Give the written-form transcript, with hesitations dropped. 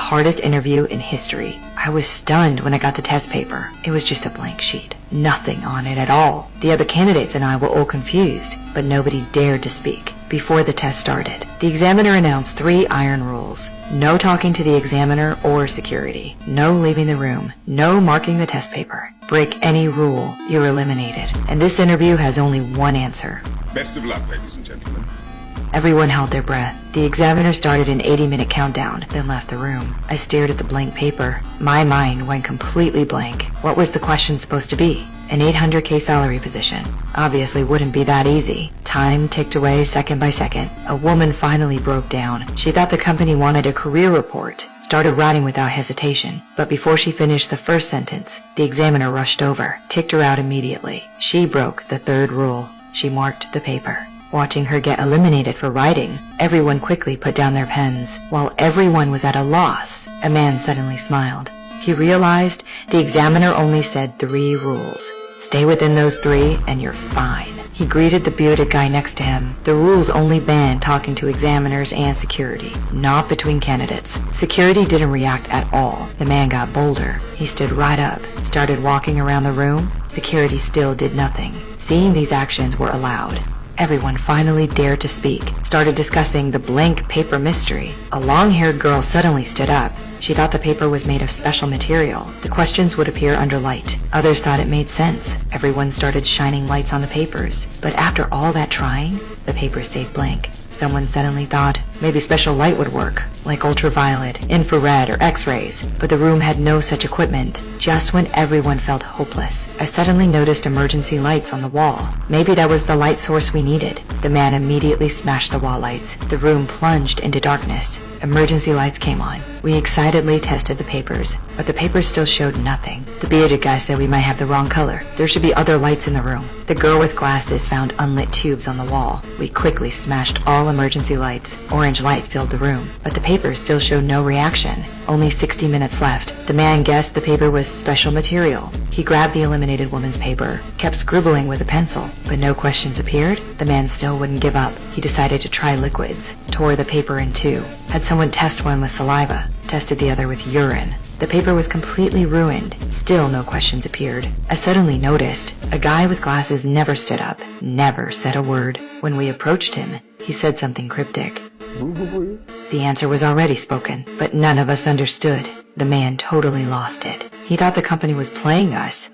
hardest interview in history. I was stunned when I got the test paper. It was just a blank sheet. Nothing on it at all. The other candidates and I were all confused, but nobody dared to speak. Before the test started, the examiner announced 3 iron rules. No talking to the examiner or security. No leaving the room. No marking the test paper. Break any rule, you're eliminated. And this interview has only one answer. Best of luck, ladies and gentlemen. Everyone held their breath. The examiner started an 80-minute countdown, then left the room. I stared at the blank paper. My mind went completely blank. What was the question supposed to be? An $800K salary position. Obviously wouldn't be that easy. Time ticked away second by second. A woman finally broke down. She thought the company wanted a career report. Started writing without hesitation. But before she finished the first sentence, the examiner rushed over, kicked her out immediately. She broke the 3rd rule. She marked the paper. Watching her get eliminated for writing, everyone quickly put down their pens. While everyone was at a loss, a man suddenly smiled. He realized the examiner only said 3 rules. Stay within those 3 and you're fine. He greeted the bearded guy next to him. The rules only banned talking to examiners and security, not between candidates. Security didn't react at all. The man got bolder. He stood right up, started walking around the room. Security still did nothing. Seeing these actions were allowed. Everyone finally dared to speak, started discussing the blank paper mystery. A long-haired girl suddenly stood up. She thought the paper was made of special material. The questions would appear under light. Others thought it made sense. Everyone started shining lights on the papers. But after all that trying, the paper stayed blank. Someone suddenly thought maybe special light would work, like ultraviolet, infrared, or x-rays, but the room had no such equipment. Just when everyone felt hopeless, I suddenly noticed emergency lights on the wall. Maybe that was the light source we needed. The man immediately smashed the wall lights. The room plunged into darkness. Emergency lights came on. We excitedly tested the papers, but the papers still showed nothing. The bearded guy said we might have the wrong color. There should be other lights in the room. The girl with glasses found unlit tubes on the wall. We quickly smashed all emergency lights. Orange light filled the room, but the papers still showed no reaction. Only 60 minutes left. The man guessed the paper was special material. He grabbed the eliminated woman's paper, kept scribbling with a pencil, but no questions appeared. The man still wouldn't give up. He decided to try liquids, tore the paper in 2, had someone test one with saliva, tested the other with urine. The paper was completely ruined. Still no questions appeared. I suddenly noticed a guy with glasses never stood up, never said a word. When we approached him, he said something cryptic. The answer was already spoken, but none of us understood. The man totally lost it. He thought the company was playing us.